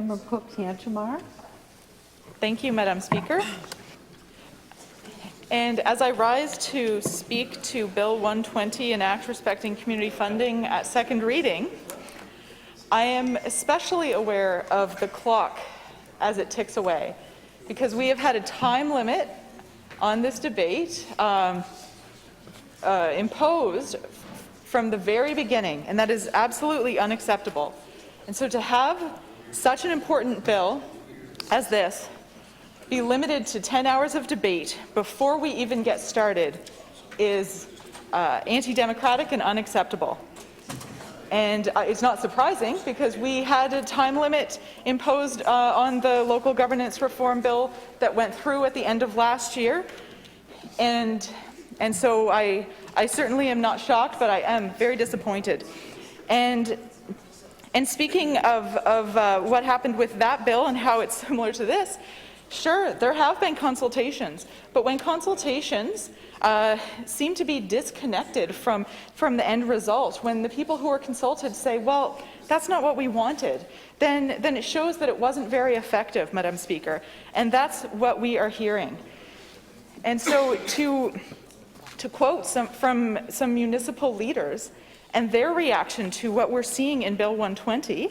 Memramcook-Tantramar. Thank you, Madam Speaker. And as I rise to speak to Bill 120, an act respecting community funding at second reading, I am especially aware of the clock as it ticks away, because we have had a time limit on this debate imposed from the very beginning, and that is absolutely unacceptable. And so to have such an important bill as this be limited to 10 hours of debate before we even get started is anti-democratic and unacceptable. And it's not surprising, because we had a time limit imposed on the local governance reform bill that went through at the end of last year. And so I certainly am not shocked, but I am very disappointed. And speaking of what happened with that bill and how it's similar to this, sure, there have been consultations, but when consultations seem to be disconnected from the end result, when the people who are consulted say, well, that's not what we wanted, then it shows that it wasn't very effective, Madam Speaker, and that's what we are hearing. And so to quote from some municipal leaders and their reaction to what we're seeing in Bill 120,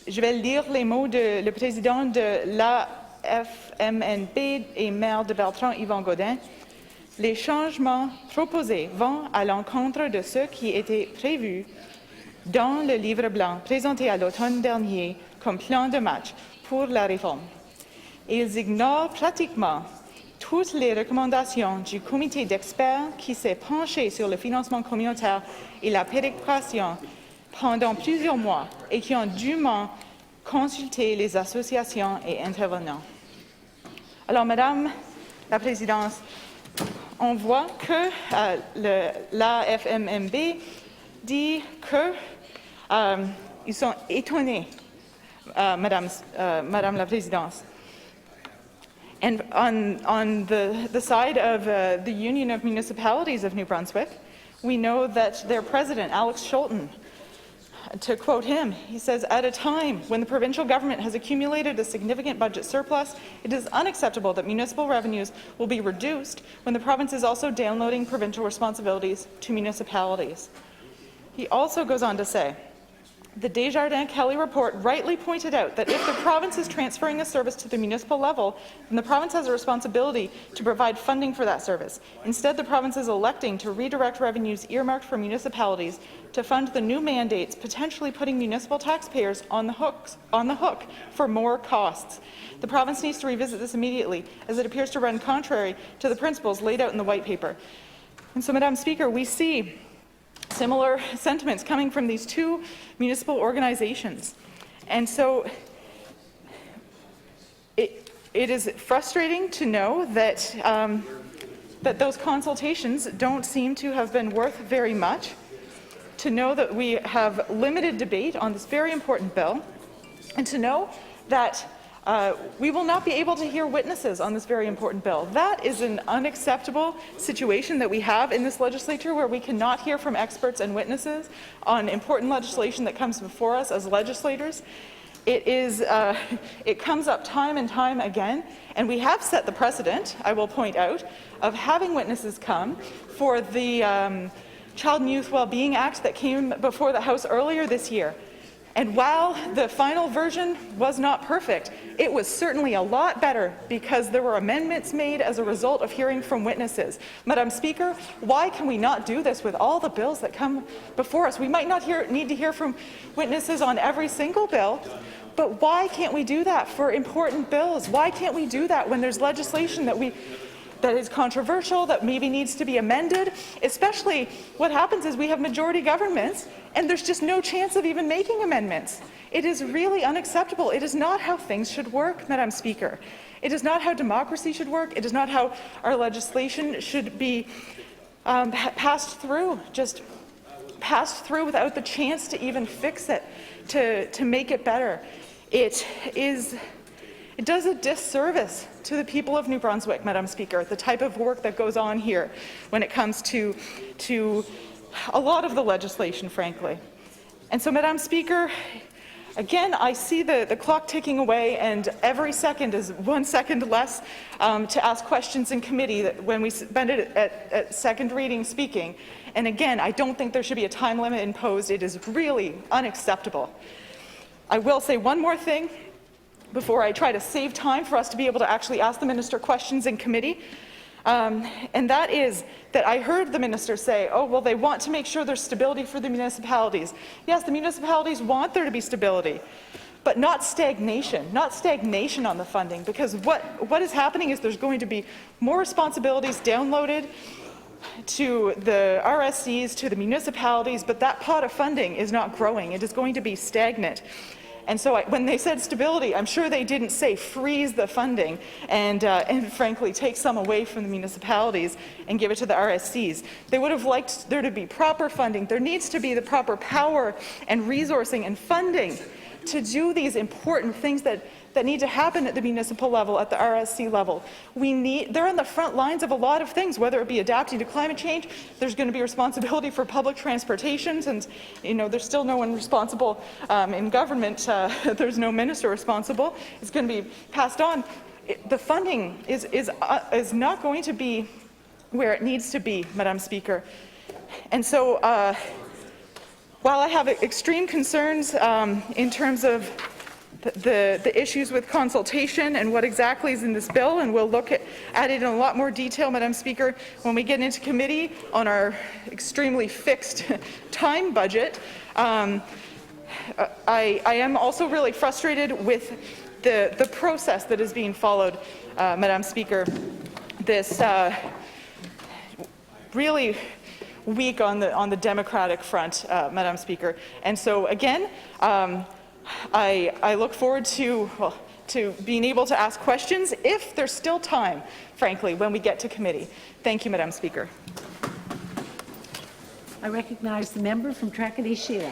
je vais lire les mots de le président de l'AFMNB et maire de Bertrand-Yvon Gaudin. Les changements proposés vont à l'encontre de ce qui était prévu dans le livre blanc présenté à l'automne dernier comme plan de match pour la réforme. Ils ignorent pratiquement toutes les recommandations du comité d'experts qui s'est penché sur le financement communautaire et la péréquation pendant plusieurs mois et qui ont dûment consulté les associations et intervenants. Alors, Madame la Présidente, on voit que l'AFMMB dit qu'ils sont étonnés, Madame la Présidente. And on the side of the Union of Municipalities of New Brunswick, we know that their president, Alex Scholten, to quote him, he says, at a time when the provincial government has accumulated a significant budget surplus, it is unacceptable that municipal revenues will be reduced when the province is also downloading provincial responsibilities to municipalities. He also goes on to say, the Desjardins-Kelly report rightly pointed out that if the province is transferring a service to the municipal level, then the province has a responsibility to provide funding for that service. Instead, the province is electing to redirect revenues earmarked for municipalities to fund the new mandates, potentially putting municipal taxpayers on the hook for more costs. The province needs to revisit this immediately, as it appears to run contrary to the principles laid out in the White Paper. And so, Madam Speaker, we see similar sentiments coming from these two municipal organizations. And so it is frustrating to know that, that those consultations don't seem to have been worth very much, to know that we have limited debate on this very important bill, and to know that we will not be able to hear witnesses on this very important bill. That is an unacceptable situation that we have in this legislature, where we cannot hear from experts and witnesses on important legislation that comes before us as legislators. It comes up time and time again, and we have set the precedent, I will point out, of having witnesses come for the Child and Youth Wellbeing Act that came before the House earlier this year. And while the final version was not perfect, it was certainly a lot better because there were amendments made as a result of hearing from witnesses. Madam Speaker, why can we not do this with all the bills that come before us? We might not need to hear from witnesses on every single bill, but why can't we do that for important bills? Why can't we do that when there's legislation that is controversial, that maybe needs to be amended? Especially what happens is we have majority governments and there's just no chance of even making amendments. It is really unacceptable. It is not how things should work, Madam Speaker. It is not how democracy should work. It is not how our legislation should be passed through, just passed through without the chance to even fix it, to make it better. It does a disservice to the people of New Brunswick, Madam Speaker, the type of work that goes on here when it comes to a lot of the legislation, frankly. And so, Madam Speaker, Again, I see the clock ticking away, and every second is 1 second less to ask questions in committee when we spend it at second reading speaking. And again, I don't think there should be a time limit imposed. It is really unacceptable. I will say one more thing before I try to save time for us to be able to actually ask the minister questions in committee. And that is that I heard the minister say, oh, well, they want to make sure there's stability for the municipalities. Yes, the municipalities want there to be stability, but not stagnation on the funding, because what is happening is there's going to be more responsibilities downloaded to the RSCs, to the municipalities, but that pot of funding is not growing. It is going to be stagnant. And so when they said stability, I'm sure they didn't say freeze the funding and frankly take some away from the municipalities and give it to the RSCs. They would have liked there to be proper funding. There needs to be the proper power and resourcing and funding to do these important things that need to happen at the municipal level, at the RSC level. They're on the front lines of a lot of things, whether it be adapting to climate change. There's going to be responsibility for public transportations, and there's still no one responsible in government. There's no minister responsible. It's going to be passed on. The funding is not going to be where it needs to be, Madam Speaker. And so while I have extreme concerns in terms of the issues with consultation and what exactly is in this bill, and we'll look at it in a lot more detail, Madam Speaker, when we get into committee on our extremely fixed time budget. I am also really frustrated with the process that is being followed, Madam Speaker. This really weak on the Democratic front, Madam Speaker. And so again, I look forward to being able to ask questions if there's still time, frankly, when we get to committee. Thank you, Madam Speaker. I recognize the member from Tracadie Sheila.